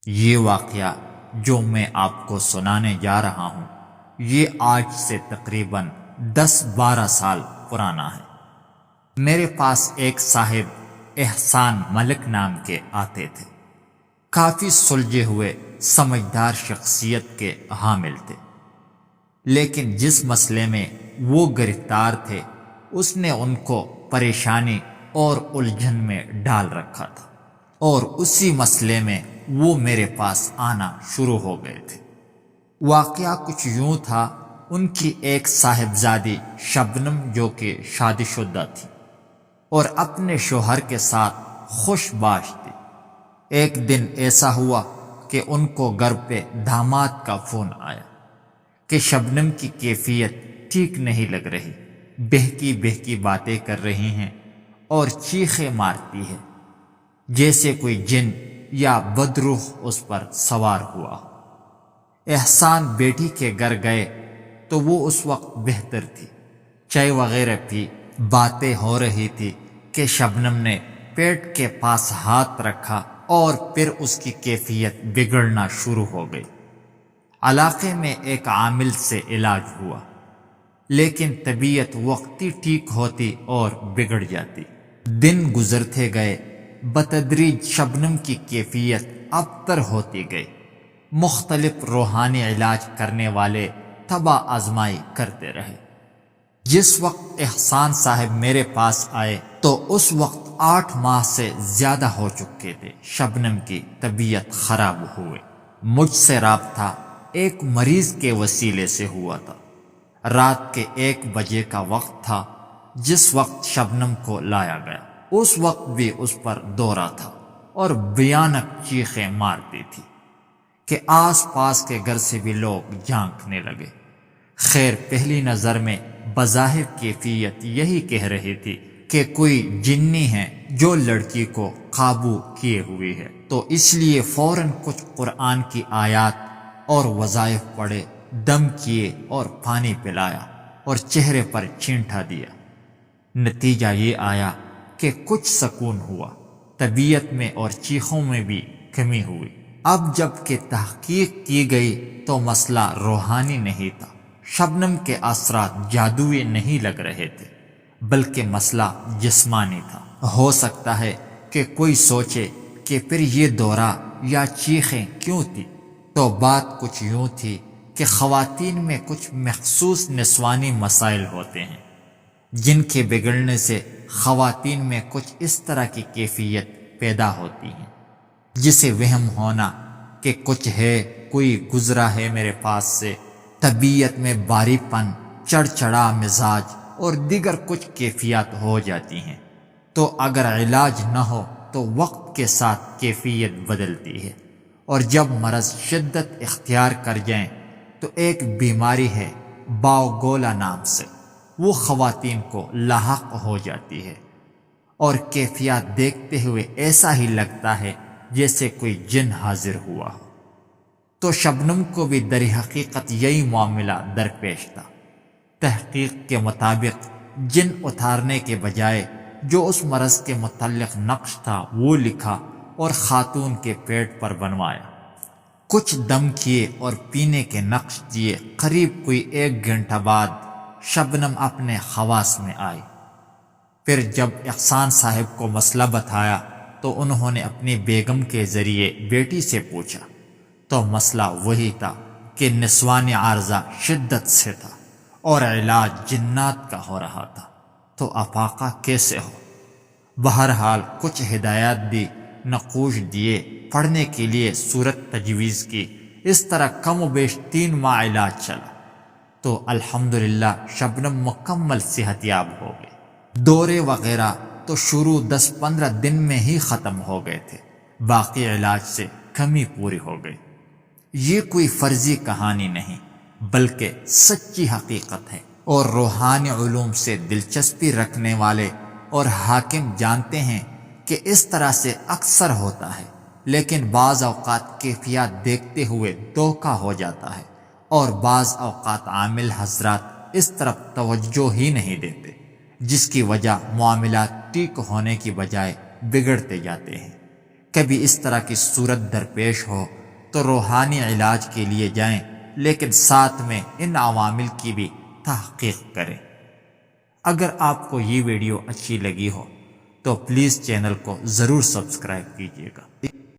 یہ واقعہ جو میں آپ کو سنانے جا رہا ہوں یہ آج سے تقریباً 10-12 سال پرانا ہے۔ میرے پاس ایک صاحب احسان ملک نام کے آتے تھے۔ کافی سلجھے ہوئے سمجھدار شخصیت کے حامل تھے، لیکن جس مسئلے میں وہ گرفتار تھے اس نے ان کو پریشانی اور الجھن میں ڈال رکھا تھا، اور اسی مسئلے میں وہ میرے پاس آنا شروع ہو گئے تھے۔ واقعہ کچھ یوں تھا، ان کی ایک صاحبزادی شبنم جو کہ شادی شدہ تھی اور اپنے شوہر کے ساتھ خوش باش تھی۔ ایک دن ایسا ہوا کہ ان کو گھر پہ داماد کا فون آیا کہ شبنم کی کیفیت ٹھیک نہیں لگ رہی، بہکی بہکی باتیں کر رہی ہیں اور چیخیں مارتی ہے جیسے کوئی جن یا بدروح اس پر سوار ہوا۔ احسان بیٹی کے گھر گئے تو وہ اس وقت بہتر تھی، چائے وغیرہ پی، باتیں ہو رہی تھی کہ شبنم نے پیٹ کے پاس ہاتھ رکھا اور پھر اس کی کیفیت بگڑنا شروع ہو گئی۔ علاقے میں ایک عامل سے علاج ہوا، لیکن طبیعت وقتی ٹھیک ہوتی اور بگڑ جاتی۔ دن گزرتے گئے، بتدریج شبنم کی کیفیت ابتر ہوتی گئی۔ مختلف روحانی علاج کرنے والے تباہ آزمائی کرتے رہے۔ جس وقت احسان صاحب میرے پاس آئے تو اس وقت 8 ماہ سے زیادہ ہو چکے تھے شبنم کی طبیعت خراب ہوئے۔ مجھ سے رابطہ ایک مریض کے وسیلے سے ہوا تھا۔ رات کے 1 بجے کا وقت تھا جس وقت شبنم کو لایا گیا۔ اس وقت بھی اس پر دورہ تھا اور بھیانک چیخیں مارتی تھی کہ آس پاس کے گھر سے بھی لوگ جھانکنے لگے۔ خیر، پہلی نظر میں بظاہر کیفیت یہی کہہ رہی تھی کہ کوئی جنی ہے جو لڑکی کو قابو کیے ہوئی ہے، تو اس لیے فوراً کچھ قرآن کی آیات اور وظائف پڑھے، دم کیے اور پانی پلایا اور چہرے پر چینٹھا دیا۔ نتیجہ یہ آیا کہ کچھ سکون ہوا، طبیعت میں اور چیخوں میں بھی کمی ہوئی۔ اب جب کہ تحقیق کی گئی تو مسئلہ روحانی نہیں تھا، شبنم کے اثرات جادوئی نہیں لگ رہے تھے، بلکہ مسئلہ جسمانی تھا۔ ہو سکتا ہے کہ کوئی سوچے کہ پھر یہ دورہ یا چیخیں کیوں تھی، تو بات کچھ یوں تھی کہ خواتین میں کچھ مخصوص نسوانی مسائل ہوتے ہیں جن کے بگڑنے سے خواتین میں کچھ اس طرح کی کیفیت پیدا ہوتی ہے، جسے وہم ہونا کہ کچھ ہے، کوئی گزرا ہے میرے پاس سے، طبیعت میں باری پن، چڑچڑا مزاج اور دیگر کچھ کیفیات ہو جاتی ہیں۔ تو اگر علاج نہ ہو تو وقت کے ساتھ کیفیت بدلتی ہے، اور جب مرض شدت اختیار کر جائیں تو ایک بیماری ہے باوگولا نام سے، وہ خواتین کو لاحق ہو جاتی ہے اور کیفیات دیکھتے ہوئے ایسا ہی لگتا ہے جیسے کوئی جن حاضر ہوا ہو۔ تو شبنم کو بھی در حقیقت یہی معاملہ درپیش تھا۔ تحقیق کے مطابق جن اتارنے کے بجائے جو اس مرض کے متعلق نقش تھا وہ لکھا اور خاتون کے پیٹ پر بنوایا۔ کچھ دم کیے اور پینے کے نقش دیے۔ قریب کوئی 1 گھنٹہ بعد شبنم اپنے حواس میں آئی۔ پھر جب احسان صاحب کو مسئلہ بتایا تو انہوں نے اپنی بیگم کے ذریعے بیٹی سے پوچھا تو مسئلہ وہی تھا کہ نسوانی عارضہ شدت سے تھا اور علاج جنات کا ہو رہا تھا، تو افاقہ کیسے ہو؟ بہرحال کچھ ہدایات دی، نقوش دیے، پڑھنے کے لیے صورت تجویز کی۔ اس طرح کم و بیش 3 ماہ علاج چلا تو الحمدللہ شبنم مکمل صحت یاب ہو گئی۔ دورے وغیرہ تو شروع 10-15 دن میں ہی ختم ہو گئے تھے، باقی علاج سے کمی پوری ہو گئی۔ یہ کوئی فرضی کہانی نہیں بلکہ سچی حقیقت ہے، اور روحانی علوم سے دلچسپی رکھنے والے اور حاکم جانتے ہیں کہ اس طرح سے اکثر ہوتا ہے، لیکن بعض اوقات کیفیات دیکھتے ہوئے دھوکہ ہو جاتا ہے، اور بعض اوقات عامل حضرات اس طرف توجہ ہی نہیں دیتے، جس کی وجہ معاملات ٹھیک ہونے کی بجائے بگڑتے جاتے ہیں۔ کبھی اس طرح کی صورت درپیش ہو تو روحانی علاج کے لیے جائیں، لیکن ساتھ میں ان عوامل کی بھی تحقیق کریں۔ اگر آپ کو یہ ویڈیو اچھی لگی ہو تو پلیز چینل کو ضرور سبسکرائب کیجیے گا۔